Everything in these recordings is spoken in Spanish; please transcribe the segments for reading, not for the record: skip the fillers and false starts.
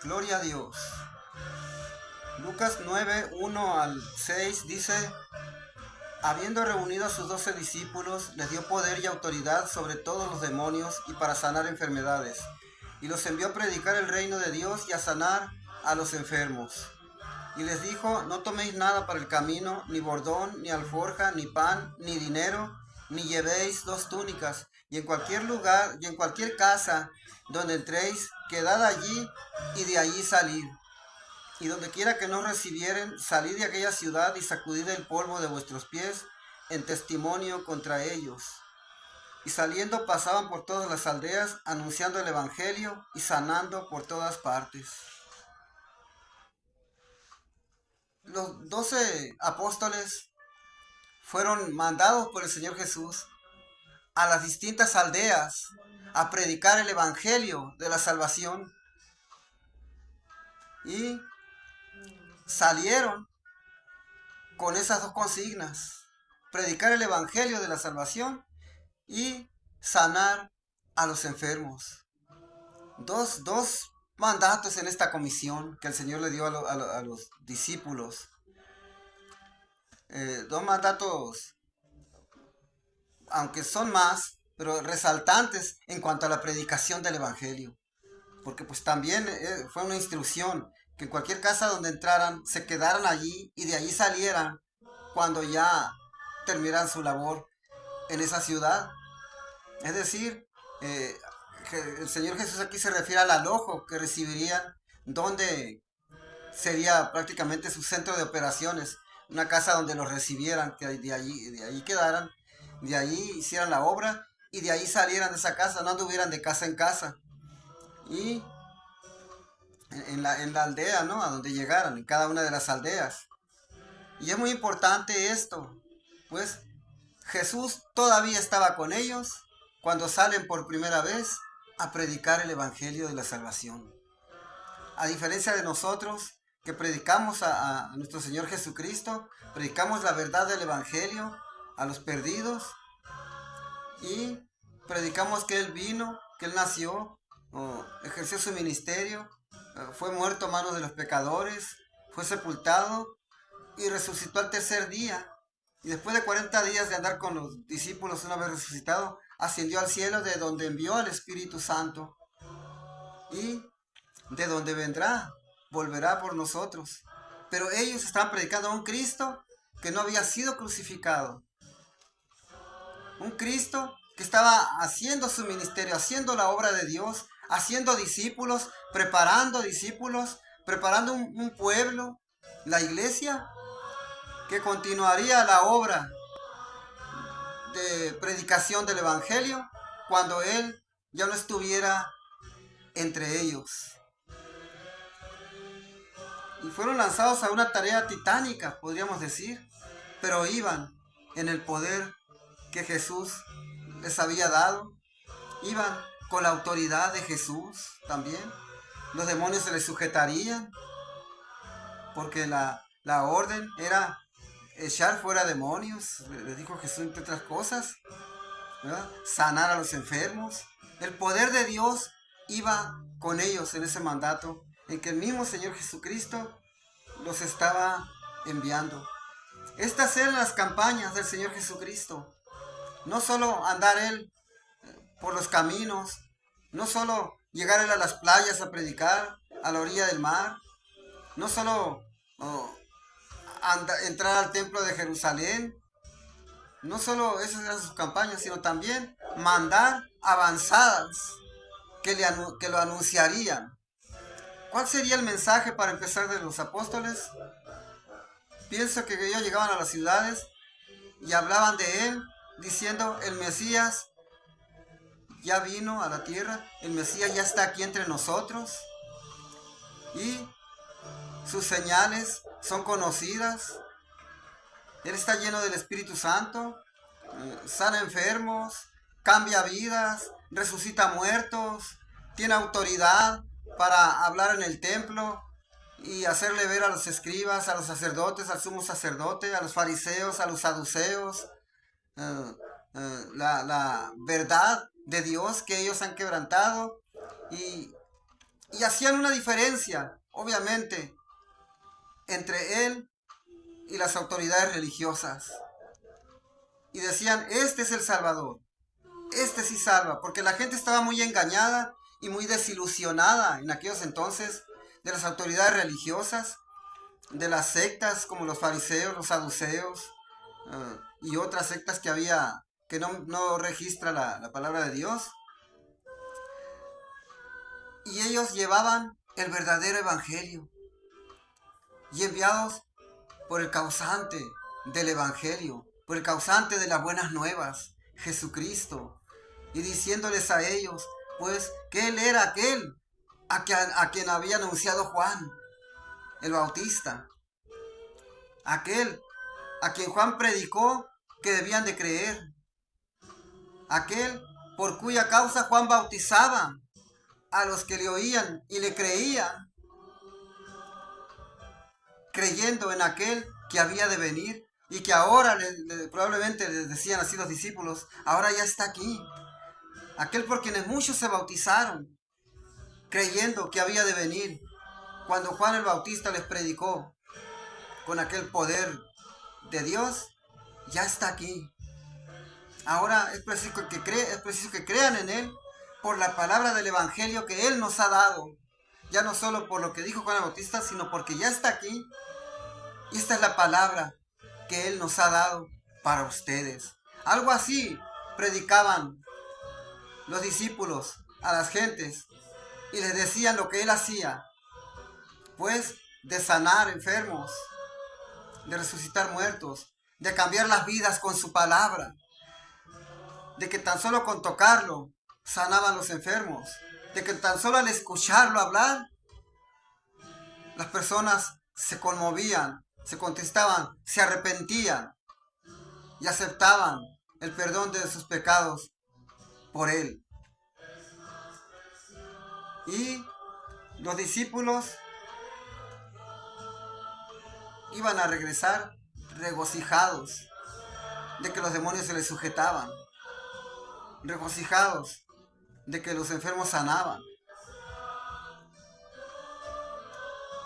Gloria a Dios. Lucas 9, 1 al 6 dice: habiendo reunido a sus 12 discípulos, les dio poder y autoridad sobre todos los demonios y para sanar enfermedades, y los envió a predicar el reino de Dios y a sanar a los enfermos. Y les dijo: no toméis nada para el camino, ni bordón, ni alforja, ni pan, ni dinero, ni llevéis 2 túnicas, y en cualquier lugar y en cualquier casa donde entréis, quedad allí y de allí salid. Y donde quiera que nos recibieren, salid de aquella ciudad y sacudid el polvo de vuestros pies en testimonio contra ellos. Y saliendo pasaban por todas las aldeas, anunciando el evangelio y sanando por todas partes. Los 12 apóstoles fueron mandados por el Señor Jesús a las distintas aldeas a predicar el evangelio de la salvación. Y salieron con esas 2 consignas: predicar el evangelio de la salvación y sanar a los enfermos. Dos mandatos en esta comisión que el Señor le dio a los discípulos. 2 mandatos, aunque son más, pero resaltantes en cuanto a la predicación del evangelio. Porque pues también fue una instrucción que en cualquier casa donde entraran, se quedaran allí y de allí salieran cuando ya terminaran su labor en esa ciudad. Es decir, que el Señor Jesús aquí se refiere al alojo que recibirían, donde sería prácticamente su centro de operaciones, una casa donde los recibieran, que de allí quedaran, de allí hicieran la obra y de ahí salieran de esa casa, no anduvieran de casa en casa. Y en la aldea, ¿no? A donde llegaran, en cada una de las aldeas. Y es muy importante esto, pues Jesús todavía estaba con ellos cuando salen por primera vez a predicar el evangelio de la salvación. A diferencia de nosotros, que predicamos a nuestro Señor Jesucristo, predicamos la verdad del evangelio a los perdidos y predicamos que Él vino, que Él nació, ejerció su ministerio, fue muerto a manos de los pecadores, fue sepultado y resucitó al tercer día. Y después de 40 días de andar con los discípulos una vez resucitado, ascendió al cielo, de donde envió al Espíritu Santo y de donde vendrá, volverá por nosotros. Pero ellos estaban predicando a un Cristo que no había sido crucificado. Un Cristo que estaba haciendo su ministerio, haciendo la obra de Dios, haciendo discípulos, preparando un pueblo, la iglesia, que continuaría la obra de predicación del evangelio cuando Él ya no estuviera entre ellos. Y fueron lanzados a una tarea titánica, podríamos decir, pero iban en el poder que Jesús les había dado, iban con la autoridad de Jesús también. Los demonios se les sujetarían, porque la orden era echar fuera demonios, les dijo Jesús, entre otras cosas, ¿verdad? Sanar a los enfermos. El poder de Dios iba con ellos en ese mandato, en que el mismo Señor Jesucristo los estaba enviando. Estas eran las campañas del Señor Jesucristo. No solo andar Él por los caminos, no solo llegar Él a las playas a predicar, a la orilla del mar, no solo entrar al templo de Jerusalén. No solo esas eran sus campañas, sino también mandar avanzadas que lo anunciarían. ¿Cuál sería el mensaje para empezar de los apóstoles? Pienso que ellos llegaban a las ciudades y hablaban de Él, diciendo: el Mesías ya vino a la tierra, el Mesías ya está aquí entre nosotros y sus señales son conocidas. Él está lleno del Espíritu Santo, sana enfermos, cambia vidas, resucita muertos, tiene autoridad para hablar en el templo y hacerle ver a los escribas, a los sacerdotes, al sumo sacerdote, a los fariseos, a los saduceos, la verdad de Dios que ellos han quebrantado, y Y hacían una diferencia, obviamente, entre él y las autoridades religiosas. Y decían, este es el Salvador, este sí salva, porque la gente estaba muy engañada y muy desilusionada en aquellos entonces de las autoridades religiosas, de las sectas como los fariseos, los saduceos y otras sectas que había que no registra la palabra de Dios. Y ellos llevaban el verdadero evangelio y enviados por el causante del evangelio, por el causante de las buenas nuevas, Jesucristo, y diciéndoles a ellos, pues, que él era aquel a quien había anunciado Juan, el Bautista, aquel a quien Juan predicó que debían de creer, aquel por cuya causa Juan bautizaba a los que le oían y le creían, creyendo en aquel que había de venir y que ahora probablemente les decían así los discípulos, ahora ya está aquí. Aquel por quienes muchos se bautizaron, creyendo que había de venir, cuando Juan el Bautista les predicó con aquel poder de Dios, ya está aquí. Ahora es preciso que crean en él por la palabra del evangelio que él nos ha dado. Ya no solo por lo que dijo Juan el Bautista, sino porque ya está aquí. Y esta es la palabra que él nos ha dado para ustedes. Algo así predicaban los discípulos a las gentes y les decían lo que él hacía, pues de sanar enfermos, de resucitar muertos, de cambiar las vidas con su palabra, de que tan solo con tocarlo sanaban los enfermos, de que tan solo al escucharlo hablar las personas se conmovían, se contristaban, se arrepentían y aceptaban el perdón de sus pecados por él. Y los discípulos iban a regresar regocijados de que los demonios se les sujetaban, regocijados de que los enfermos sanaban.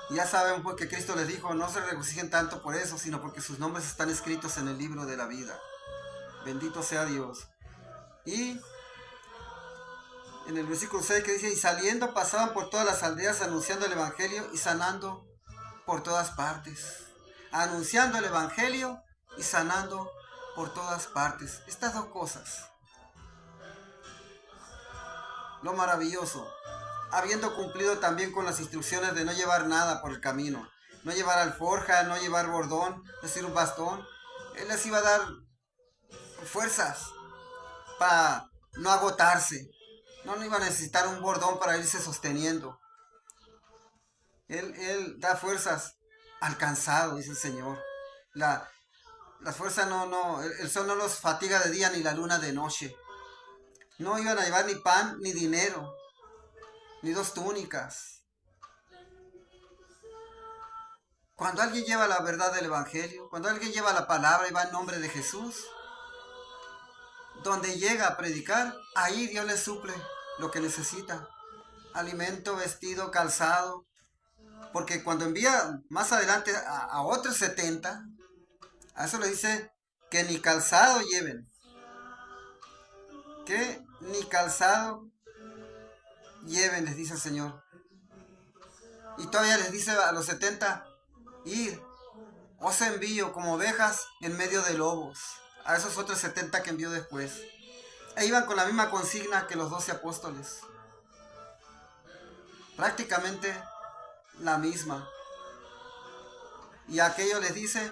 Y ya saben pues que Cristo les dijo, no se regocijen tanto por eso, sino porque sus nombres están escritos en el libro de la vida. Bendito sea Dios. Y en el versículo 6 que dice, y saliendo pasaban por todas las aldeas anunciando el evangelio y sanando por todas partes. Anunciando el evangelio y sanando por todas partes. Estas dos cosas. Lo maravilloso. Habiendo cumplido también con las instrucciones de no llevar nada por el camino. No llevar alforja, no llevar bordón, es decir, un bastón. Él les iba a dar fuerzas para no agotarse. No iba a necesitar un bordón para irse sosteniendo. Él da fuerzas al cansado, dice el Señor. Las fuerzas el sol no los fatiga de día ni la luna de noche. No iban a llevar ni pan ni dinero, ni 2 túnicas. Cuando alguien lleva la verdad del evangelio, cuando alguien lleva la palabra y va en nombre de Jesús, donde llega a predicar, ahí Dios le suple lo que necesita. Alimento, vestido, calzado. Porque cuando envía más adelante a otros 70, a eso le dice que ni calzado lleven. Que ni calzado lleven, les dice el Señor. Y todavía les dice a los 70, ir, os envío como ovejas en medio de lobos. A esos otros 70 que envió después. E iban con la misma consigna que los 12 apóstoles. Prácticamente la misma. Y a aquellos les dice,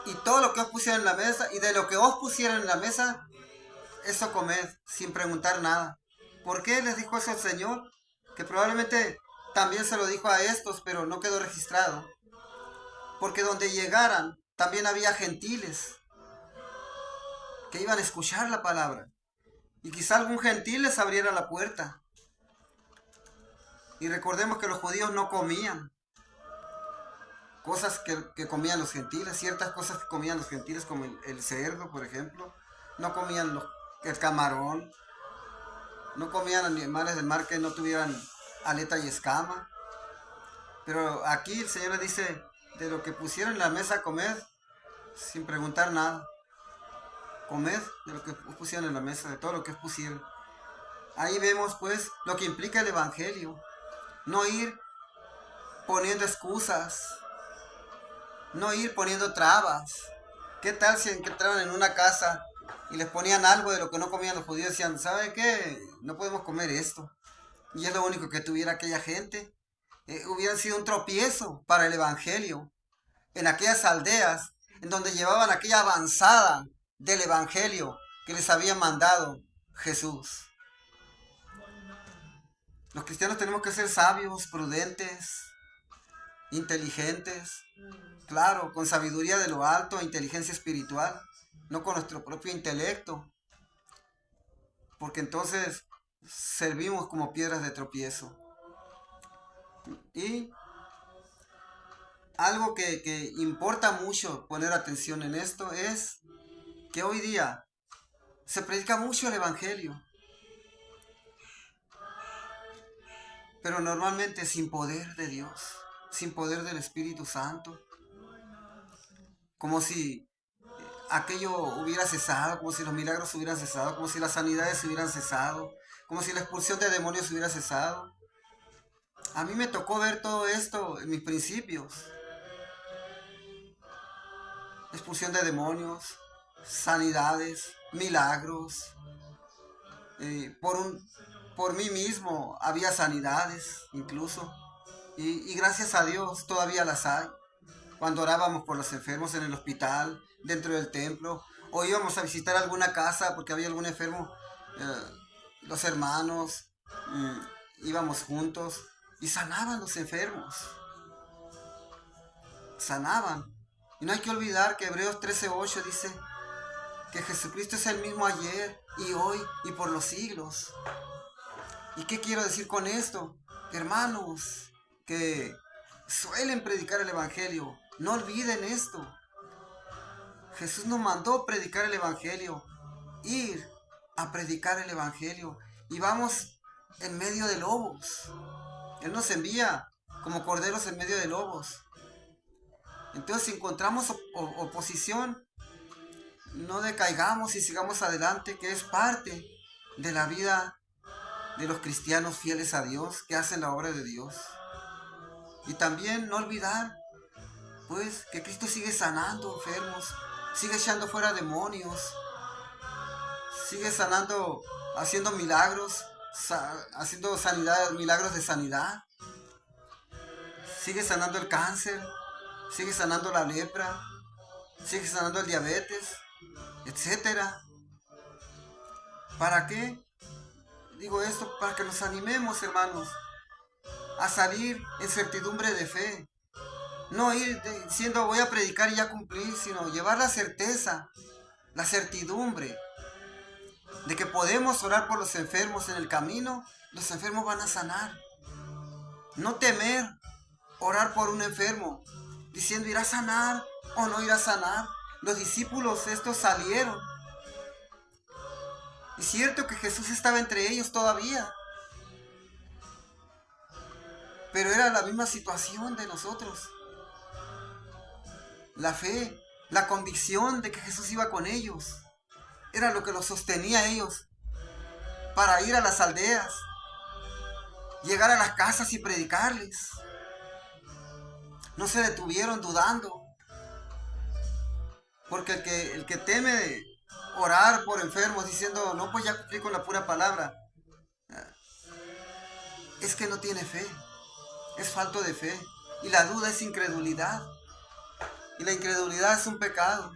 y todo lo que os pusieran en la mesa, y de lo que os pusieran en la mesa, eso comed, sin preguntar nada. ¿Por qué les dijo eso el Señor? Que probablemente también se lo dijo a estos, pero no quedó registrado. Porque donde llegaran, también había gentiles que iban a escuchar la palabra. Y quizá algún gentil les abriera la puerta. Y recordemos que los judíos no comían cosas que comían los gentiles, ciertas cosas que comían los gentiles, como el cerdo, por ejemplo. No comían el camarón, no comían animales del mar que no tuvieran aleta y escama. Pero aquí el Señor les dice, de lo que pusieron en la mesa a comer, sin preguntar nada. Comed de lo que pusieron en la mesa, de todo lo que pusieron. Ahí vemos pues lo que implica el Evangelio. No ir poniendo excusas, no ir poniendo trabas. ¿Qué tal si entraban en una casa y les ponían algo de lo que no comían los judíos? Decían, ¿sabe qué? No podemos comer esto. Y es lo único que tuviera aquella gente. Hubiera sido un tropiezo para el Evangelio. En aquellas aldeas en donde llevaban aquella avanzada del Evangelio que les había mandado Jesús. Los cristianos tenemos que ser sabios, prudentes, inteligentes, claro, con sabiduría de lo alto, inteligencia espiritual, no con nuestro propio intelecto, porque entonces servimos como piedras de tropiezo. Y algo que importa mucho poner atención en esto es que hoy día se predica mucho el Evangelio, pero normalmente sin poder de Dios, sin poder del Espíritu Santo, como si aquello hubiera cesado, como si los milagros hubieran cesado, como si las sanidades hubieran cesado, como si la expulsión de demonios hubiera cesado. A mí me tocó ver todo esto en mis principios. Expulsión de demonios, sanidades, milagros. Por mí mismo había sanidades incluso. Y gracias a Dios todavía las hay. Cuando orábamos por los enfermos en el hospital, dentro del templo, o íbamos a visitar alguna casa porque había algún enfermo, los hermanos íbamos juntos y sanaban los enfermos. Sanaban. Y no hay que olvidar que Hebreos 13:8 dice que Jesucristo es el mismo ayer y hoy y por los siglos. ¿Y qué quiero decir con esto? Hermanos que suelen predicar el Evangelio, no olviden esto. Jesús nos mandó predicar el Evangelio, ir a predicar el Evangelio. Y vamos en medio de lobos. Él nos envía como corderos en medio de lobos. Entonces, si encontramos oposición, no decaigamos y sigamos adelante, que es parte de la vida de los cristianos fieles a Dios, que hacen la obra de Dios. Y también no olvidar, pues, que Cristo sigue sanando enfermos, sigue echando fuera demonios, sigue sanando, haciendo milagros, haciendo sanidad, milagros de sanidad, sigue sanando el cáncer, sigue sanando la lepra, sigue sanando el diabetes, etcétera. ¿Para qué? Digo esto para que nos animemos, hermanos, a salir en certidumbre de fe. No ir diciendo voy a predicar y ya cumplí, sino llevar la certeza, la certidumbre de que podemos orar por los enfermos en el camino, los enfermos van a sanar. No temer orar por un enfermo, diciendo irá a sanar o no irá a sanar. Los discípulos estos salieron. Es cierto que Jesús estaba entre ellos todavía, pero era la misma situación de nosotros. La fe, la convicción de que Jesús iba con ellos, era lo que los sostenía a ellos para ir a las aldeas, llegar a las casas y predicarles. No se detuvieron dudando, porque el que teme orar por enfermos diciendo no, pues ya cumplí con la pura palabra, es que no tiene fe, es falto de fe, y la duda es incredulidad, y la incredulidad es un pecado,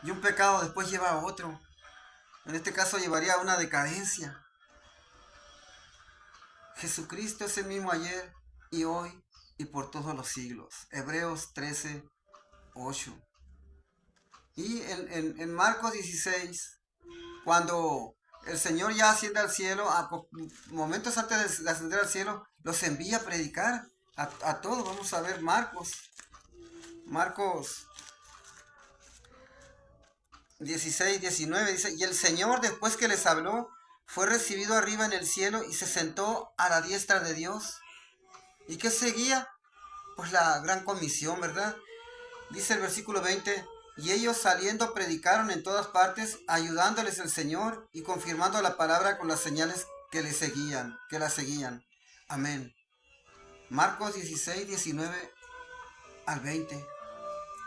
y un pecado después lleva a otro. En este caso llevaría a una decadencia. Jesucristo es el mismo ayer y hoy y por todos los siglos. Hebreos 13:8. Y en Marcos 16, cuando el Señor ya asciende al cielo, momentos antes de ascender al cielo, los envía a predicar a todos. Vamos a ver Marcos 16:19 dice, y el Señor después que les habló, fue recibido arriba en el cielo y se sentó a la diestra de Dios. ¿Y qué seguía? Pues la gran comisión, ¿verdad? Dice el versículo 20, y ellos saliendo predicaron en todas partes, ayudándoles el Señor y confirmando la palabra con las señales que la seguían. Amén. Marcos 16, 19 al 20.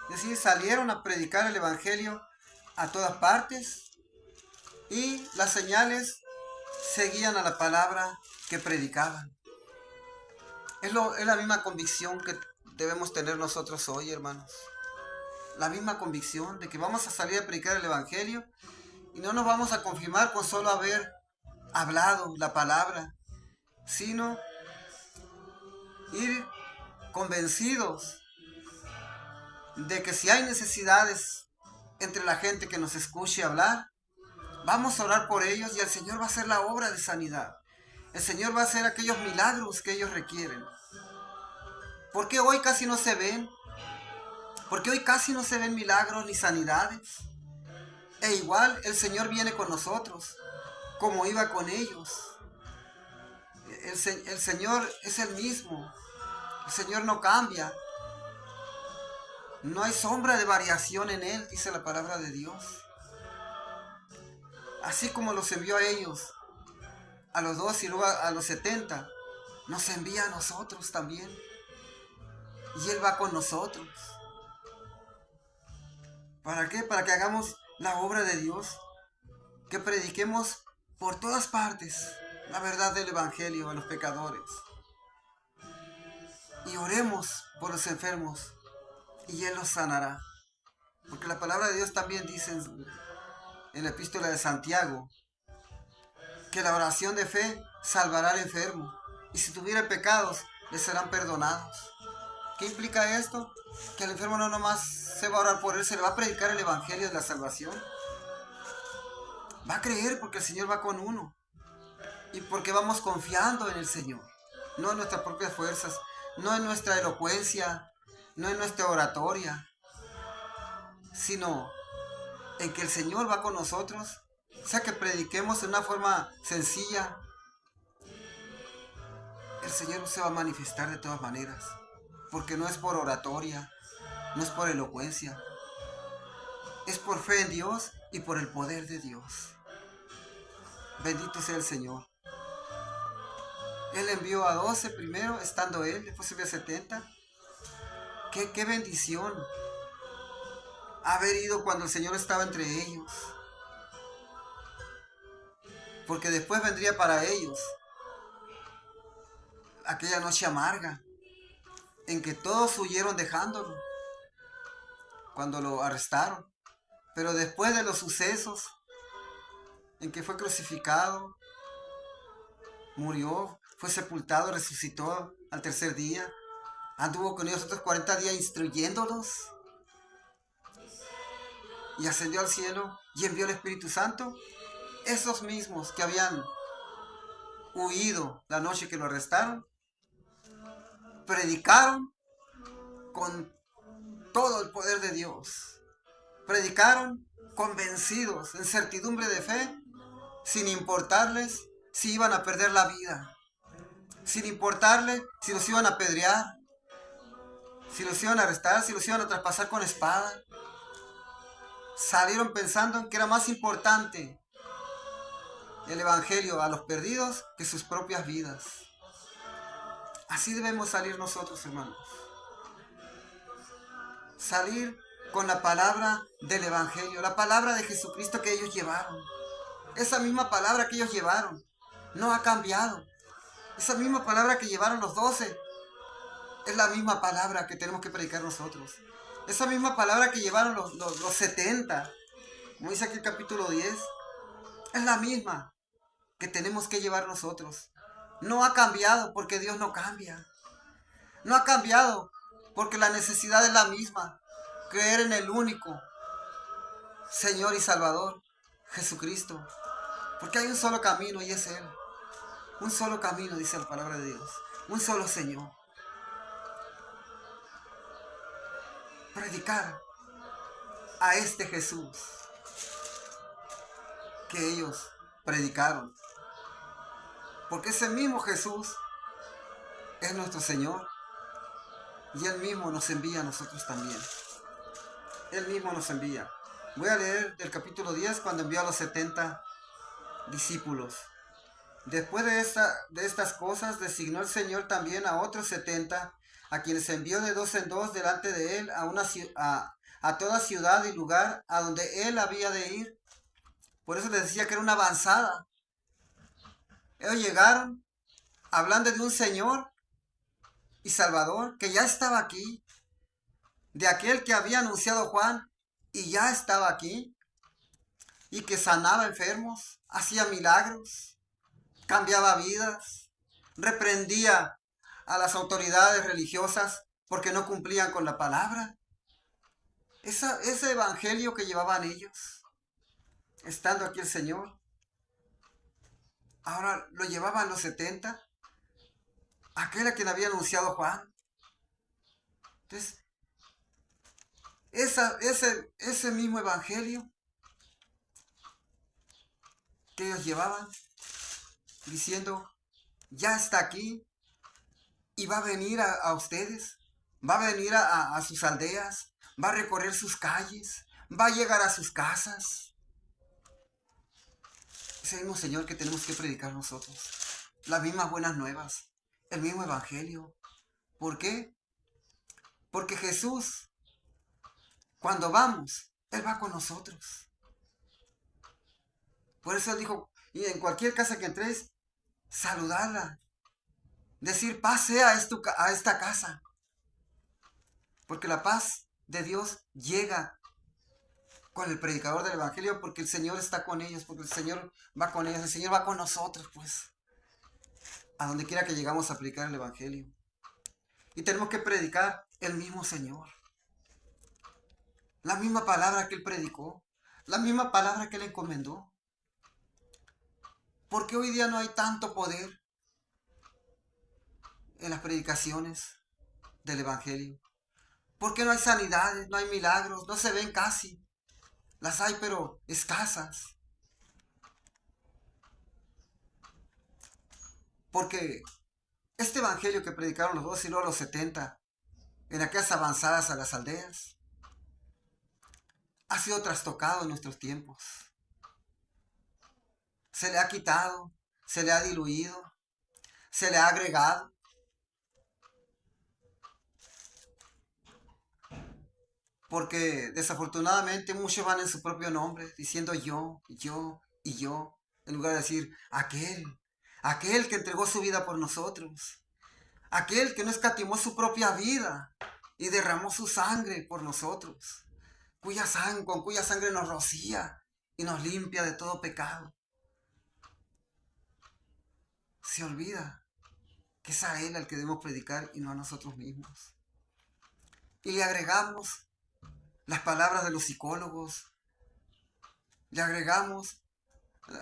Es decir, salieron a predicar el evangelio a todas partes y las señales seguían a la palabra que predicaban. Es la misma convicción que debemos tener nosotros hoy, hermanos. La misma convicción de que vamos a salir a predicar el evangelio y no nos vamos a confirmar con solo haber hablado la palabra, sino ir convencidos de que si hay necesidades entre la gente que nos escuche hablar, vamos a orar por ellos y el Señor va a hacer la obra de sanidad. El Señor va a hacer aquellos milagros que ellos requieren. ¿Por qué hoy casi no se ven? ¿Por qué hoy casi no se ven milagros ni sanidades? E igual el Señor viene con nosotros, como iba con ellos. El Señor es el mismo. El Señor no cambia. No hay sombra de variación en Él, dice la palabra de Dios. Así como los envió a ellos, a los 12 y luego a los 70, nos envía a nosotros también. Y Él va con nosotros. ¿Para qué? Para que hagamos la obra de Dios. Que prediquemos por todas partes la verdad del evangelio a los pecadores. Y oremos por los enfermos y Él los sanará. Porque la palabra de Dios también dice en la epístola de Santiago que la oración de fe salvará al enfermo. Y si tuviera pecados, le serán perdonados. ¿Qué implica esto? Que el enfermo no nomás se va a orar por él, se le va a predicar el evangelio de la salvación. Va a creer porque el Señor va con uno. Y porque vamos confiando en el Señor. No en nuestras propias fuerzas, no en nuestra elocuencia, no en nuestra oratoria, sino en que el Señor va con nosotros. O sea, que prediquemos de una forma sencilla. El Señor se va a manifestar de todas maneras. Porque no es por oratoria, no es por elocuencia. Es por fe en Dios y por el poder de Dios. Bendito sea el Señor. Él envió a 12 primero, estando Él, después envió a 70. Qué bendición haber ido cuando el Señor estaba entre ellos. Porque después vendría para ellos aquella noche amarga en que todos huyeron dejándolo cuando lo arrestaron. Pero después de los sucesos en que fue crucificado, murió, fue sepultado, resucitó al tercer día, anduvo con ellos otros 40 días instruyéndolos y ascendió al cielo y envió el Espíritu Santo. Esos mismos que habían huido la noche que lo arrestaron, predicaron con todo el poder de Dios. Predicaron convencidos, en certidumbre de fe, sin importarles si iban a perder la vida, sin importarles si los iban a apedrear, si los iban a arrestar, si los iban a traspasar con espada. Salieron pensando en que era más importante el evangelio a los perdidos que sus propias vidas. Así debemos salir nosotros, hermanos. Salir con la palabra del evangelio, la palabra de Jesucristo que ellos llevaron. Esa misma palabra que ellos llevaron no ha cambiado. Esa misma palabra que llevaron los 12 es la misma palabra que tenemos que predicar nosotros. Esa misma palabra que llevaron los 70, como dice aquí el capítulo 10, es la misma que tenemos que llevar nosotros. No ha cambiado porque Dios no cambia. No ha cambiado porque la necesidad es la misma. Creer en el único Señor y Salvador, Jesucristo. Porque hay un solo camino y es Él. Un solo camino, dice la palabra de Dios. Un solo Señor. Predicar a este Jesús que ellos predicaron Porque ese mismo Jesús es nuestro Señor. Y Él mismo nos envía a nosotros también. Él mismo nos envía. Voy a leer del capítulo 10 cuando envió a los 70 discípulos. Después de estas cosas, designó el Señor también a otros 70, a quienes envió de dos en dos delante de Él a toda ciudad y lugar a donde Él había de ir. Por eso les decía que era una avanzada. Ellos llegaron hablando de un Señor y Salvador que ya estaba aquí, de aquel que había anunciado Juan y ya estaba aquí, y que sanaba enfermos, hacía milagros, cambiaba vidas, reprendía a las autoridades religiosas porque no cumplían con la palabra. Ese evangelio que llevaban ellos, estando aquí el Señor, ahora lo llevaban los 70, aquel a quien había anunciado Juan. Entonces, ese mismo evangelio que ellos llevaban, diciendo, ya está aquí y va a venir a ustedes, va a venir a sus aldeas, va a recorrer sus calles, va a llegar a sus casas. Ese mismo Señor que tenemos que predicar nosotros, las mismas buenas nuevas, el mismo evangelio. ¿Por qué? Porque Jesús, cuando vamos, Él va con nosotros. Por eso Él dijo, y en cualquier casa que entréis, saludarla, decir paz sea a esta casa. Porque la paz de Dios llega con el predicador del evangelio, porque el Señor está con ellos, porque el Señor va con ellos, el Señor va con nosotros, pues, a donde quiera que llegamos a predicar el evangelio. Y tenemos que predicar el mismo Señor, la misma palabra que Él predicó, la misma palabra que Él encomendó. ¿Por qué hoy día no hay tanto poder en las predicaciones del evangelio? ¿Por qué no hay sanidades, no hay milagros, no se ven casi? Las hay, pero escasas. Porque este evangelio que predicaron los 12 y luego los 70, en aquellas avanzadas a las aldeas, ha sido trastocado en nuestros tiempos. Se le ha quitado, se le ha diluido, se le ha agregado. Porque desafortunadamente muchos van en su propio nombre, diciendo yo, yo y yo, en lugar de decir aquel que entregó su vida por nosotros, aquel que no escatimó su propia vida y derramó su sangre por nosotros, con cuya sangre nos rocía y nos limpia de todo pecado. Se olvida que es a Él al que debemos predicar y no a nosotros mismos. Y le agregamos las palabras de los psicólogos, le agregamos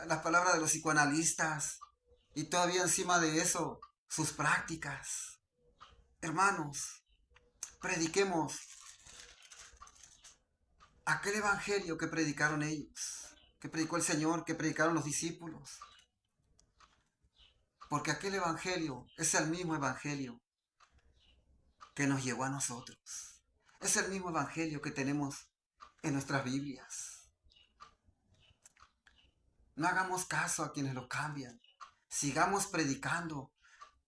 las palabras de los psicoanalistas y todavía encima de eso sus prácticas. Hermanos, prediquemos aquel evangelio que predicaron ellos, que predicó el Señor, que predicaron los discípulos. Porque aquel evangelio es el mismo evangelio que nos llegó a nosotros. Es el mismo evangelio que tenemos en nuestras Biblias. No hagamos caso a quienes lo cambian. Sigamos predicando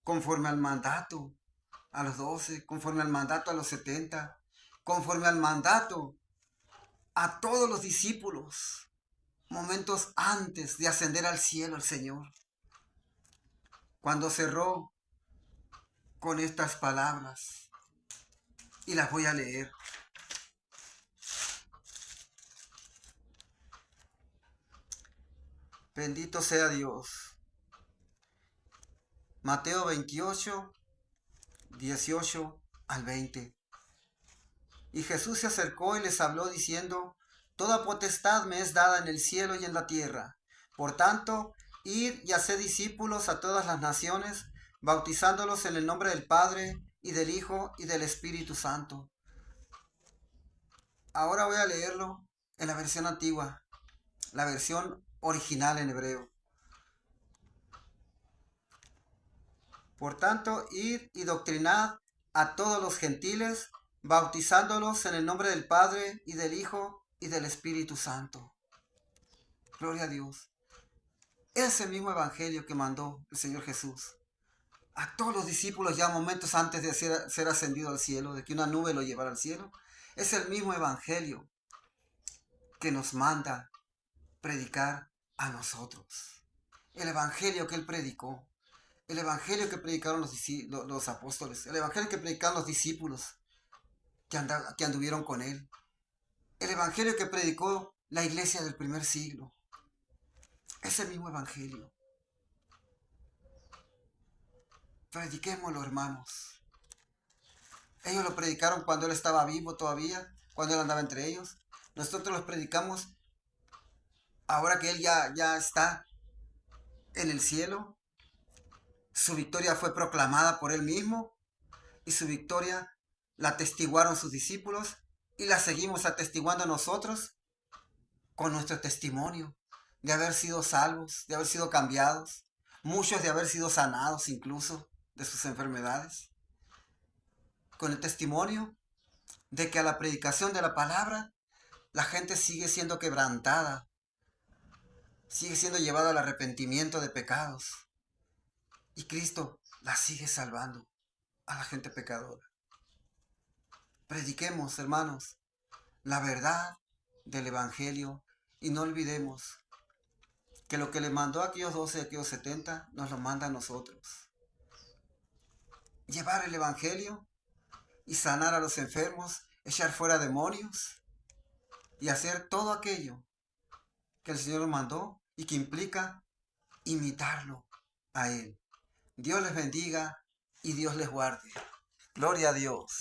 conforme al mandato a los 12, conforme al mandato a los 70, conforme al mandato a todos los discípulos, momentos antes de ascender al cielo el Señor. Cuando cerró con estas palabras, y las voy a leer. Bendito sea Dios. Mateo 28, 18 al 20. Y Jesús se acercó y les habló diciendo, toda potestad me es dada en el cielo y en la tierra. Por tanto, id y haced discípulos a todas las naciones, bautizándolos en el nombre del Padre, y del Hijo, y del Espíritu Santo. Ahora voy a leerlo en la versión antigua, la versión original en hebreo. Por tanto, id y doctrinad a todos los gentiles, bautizándolos en el nombre del Padre y del Hijo y del Espíritu Santo. Gloria a Dios. Ese mismo evangelio que mandó el Señor Jesús a todos los discípulos ya momentos antes de ser ascendido al cielo, de que una nube lo llevara al cielo, es el mismo evangelio que nos manda predicar a nosotros. El evangelio que él predicó, el evangelio que predicaron los apóstoles, el evangelio que predicaron los discípulos que anduvieron con él, el evangelio que predicó la iglesia del primer siglo. Ese mismo evangelio. Prediquémoslo, hermanos. Ellos lo predicaron cuando él estaba vivo todavía, cuando él andaba entre ellos. Nosotros los predicamos ahora que él ya está en el cielo. Su victoria fue proclamada por él mismo y su victoria la atestiguaron sus discípulos y la seguimos atestiguando nosotros con nuestro testimonio de haber sido salvos, de haber sido cambiados, muchos de haber sido sanados incluso de sus enfermedades, con el testimonio de que a la predicación de la palabra la gente sigue siendo quebrantada, sigue siendo llevada al arrepentimiento de pecados y Cristo la sigue salvando a la gente pecadora. Prediquemos, hermanos, la verdad del Evangelio y no olvidemos que lo que le mandó a aquellos 12 y a aquellos 70 nos lo manda a nosotros. Llevar el Evangelio y sanar a los enfermos, echar fuera demonios y hacer todo aquello que el Señor nos mandó y que implica imitarlo a Él. Dios les bendiga y Dios les guarde. Gloria a Dios.